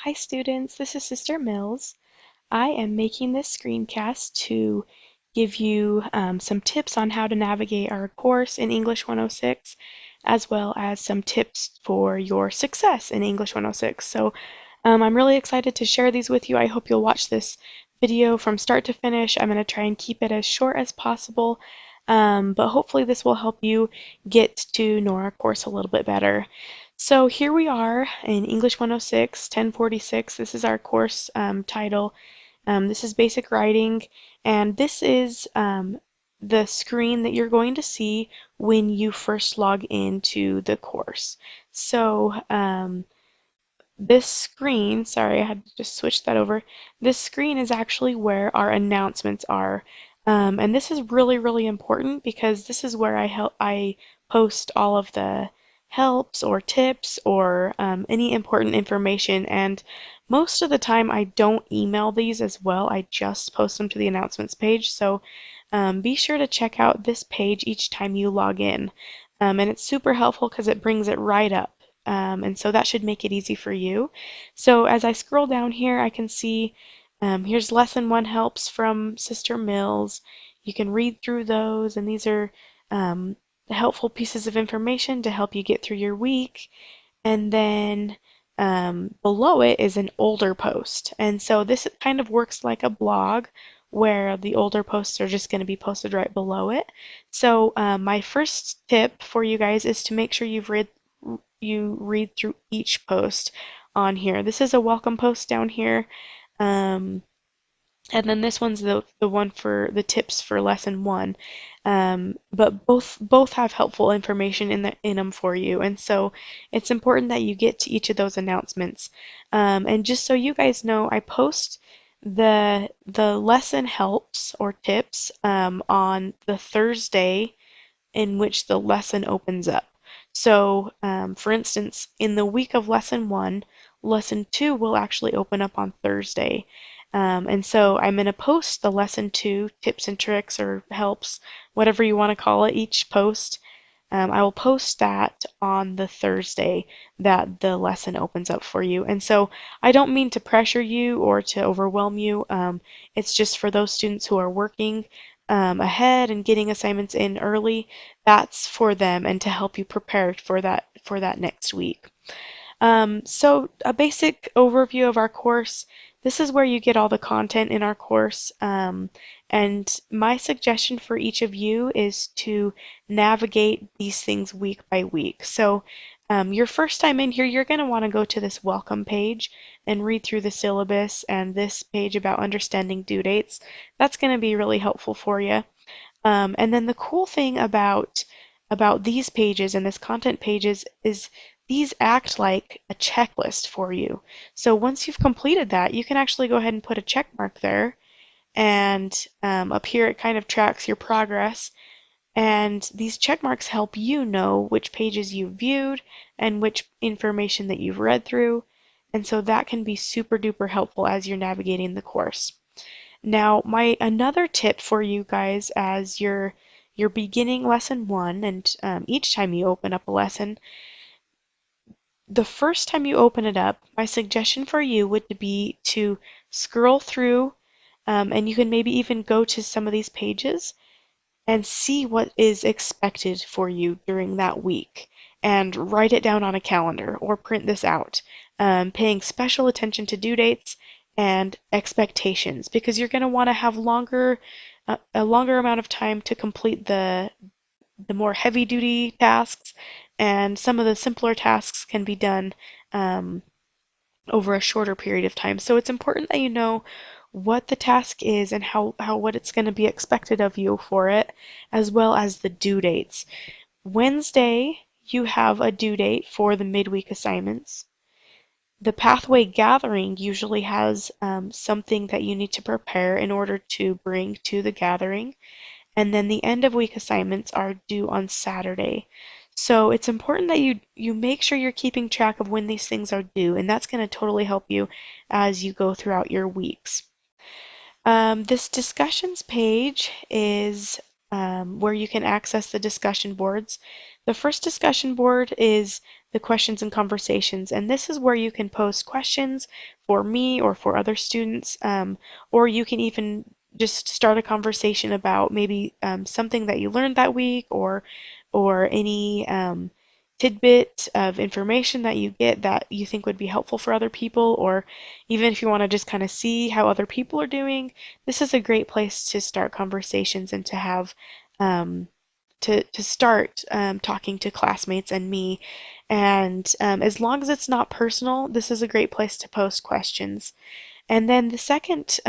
Hi students, this is Sister Mills. I am making this screencast to give you some tips on how to navigate our course in English 106, as well as some tips for your success in English 106. So I'm really excited to share these with you. I hope you'll watch this video from start to finish. I'm going to try and keep it as short as possible, but hopefully this will help you get to know our course a little bit better. So here we are in English 106, 1046. This is our course title. This is basic writing, and this is the screen that you're going to see when you first log into the course. So this screen, sorry, I had to just switch that over. This screen is actually where our announcements are. And this is really, really important because this is where I post all of the helps or tips or any important information. And most of the time I don't email these as well. I just post them to the announcements page. So be sure to check out this page each time you log in. And it's super helpful because it brings it right up. And so that should make it easy for you. So as I scroll down here, I can see here's lesson 1 helps from Sister Mills. You can read through those, and these are helpful pieces of information to help you get through your week. And then below it is an older post. And so this kind of works like a blog where the older posts are just going to be posted right below it. So my first tip for you guys is to make sure you read through each post on here. This is a welcome post down here. And then this one's the one for the tips for lesson 1. But both have helpful information in them for you, and so it's important that you get to each of those announcements. And just so you guys know, I post the lesson helps or tips on the Thursday in which the lesson opens up. So, for instance, in the week of lesson 1, lesson 2 will actually open up on Thursday. And so I'm going to post the lesson 2 tips and tricks or helps, whatever you want to call it, each post. I will post that on the Thursday that the lesson opens up for you. And so I don't mean to pressure you or to overwhelm you. It's just for those students who are working ahead and getting assignments in early. That's for them and to help you prepare for that next week. So a basic overview of our course. This is where you get all the content in our course. And my suggestion for each of you is to navigate these things week by week. So your first time in here, you're going to want to go to this welcome page and read through the syllabus and this page about understanding due dates. That's going to be really helpful for you. And then the cool thing about these pages and this content pages is these act like a checklist for you. So once you've completed that, you can actually go ahead and put a check mark there. And up here, it kind of tracks your progress. And these check marks help you know which pages you've viewed and which information that you've read through. And so that can be super duper helpful as you're navigating the course. Now, my another tip for you guys as you're beginning lesson 1, and each time you open up a lesson, the first time you open it up, my suggestion for you would be to scroll through, and you can maybe even go to some of these pages and see what is expected for you during that week and write it down on a calendar or print this out, paying special attention to due dates and expectations because you're going to want to have a longer amount of time to complete the more heavy duty tasks, and some of the simpler tasks can be done over a shorter period of time. So it's important that you know what the task is and how what it's going to be expected of you for it, as well as the due dates. Wednesday, you have a due date for the midweek assignments. The pathway gathering usually has something that you need to prepare in order to bring to the gathering. And then the end of week assignments are due on Saturday. So it's important that you make sure you're keeping track of when these things are due, and that's going to totally help you as you go throughout your weeks. This discussions page is where you can access the discussion boards. The first discussion board is the questions and conversations. And this is where you can post questions for me or for other students, or you can even just start a conversation about maybe something that you learned that week, or any tidbit of information that you get that you think would be helpful for other people, or even if you want to just kind of see how other people are doing, this is a great place to start conversations and to have um, to start talking to classmates and me. And as long as it's not personal, this is a great place to post questions. And then the second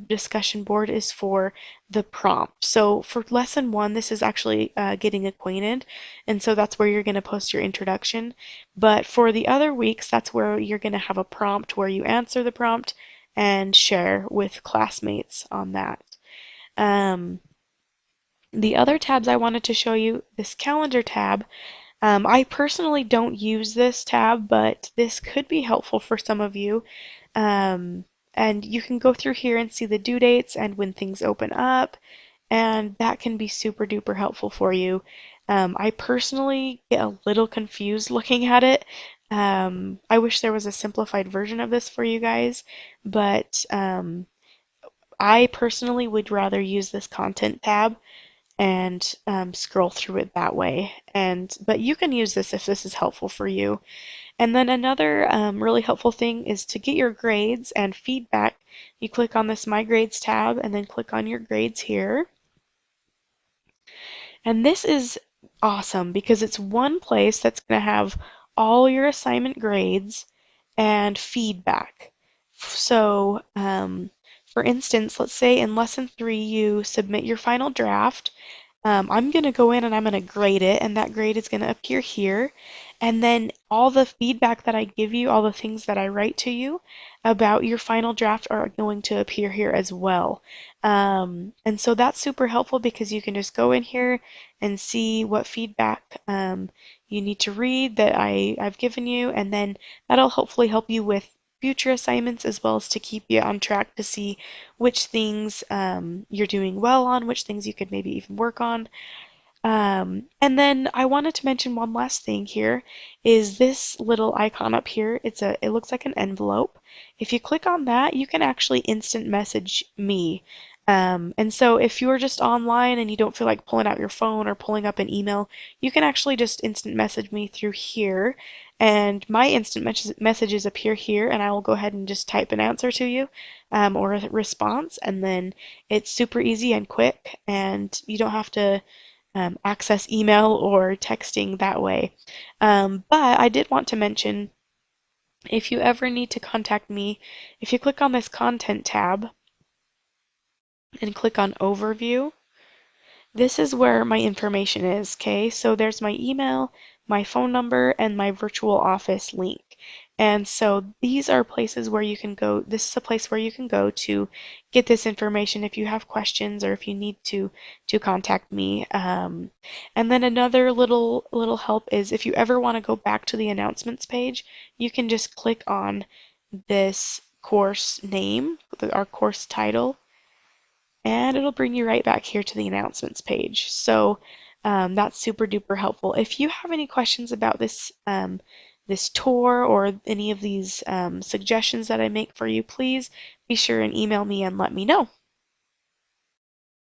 discussion board is for the prompt. So for lesson one, this is actually getting acquainted. And so that's where you're going to post your introduction. But for the other weeks, that's where you're going to have a prompt where you answer the prompt and share with classmates on that. Um, the other tabs I wanted to show you, this calendar tab, I personally don't use this tab, but this could be helpful for some of you. Um, and you can go through here and see the due dates and when things open up, and that can be super duper helpful for you. I personally get a little confused looking at it. I wish there was a simplified version of this for you guys, but I personally would rather use this content tab and scroll through it that way. But you can use this if this is helpful for you. And then another really helpful thing is to get your grades and feedback. You click on this My Grades tab and then click on your grades here. And this is awesome because it's one place that's going to have all your assignment grades and feedback. So, for instance, let's say in lesson 3 you submit your final draft. I'm going to go in and I'm going to grade it, and that grade is going to appear here. And then all the feedback that I give you, all the things that I write to you about your final draft are going to appear here as well. And so that's super helpful because you can just go in here and see what feedback you need to read that I've given you, and then that'll hopefully help you with future assignments as well as to keep you on track to see which things you're doing well on, which things you could maybe even work on. And then I wanted to mention one last thing here is this little icon up here. It looks like an envelope. If you click on that, you can actually instant message me. And so if you're just online and you don't feel like pulling out your phone or pulling up an email, you can actually just instant message me through here. And my instant messages appear here, and I will go ahead and just type an answer to you or a response. And then it's super easy and quick, and you don't have to access email or texting that way. But I did want to mention if you ever need to contact me, if you click on this content tab and click on overview, this is where my information is, okay? So there's my email, my phone number, and my virtual office link. And so these are places where you can go. This is a place where you can go to get this information if you have questions or if you need to contact me. And then another little help is if you ever want to go back to the announcements page, you can just click on this course name, our course title, and it'll bring you right back here to the announcements page. So that's super duper helpful. If you have any questions about this tour or any of these suggestions that I make for you, please be sure and email me and let me know.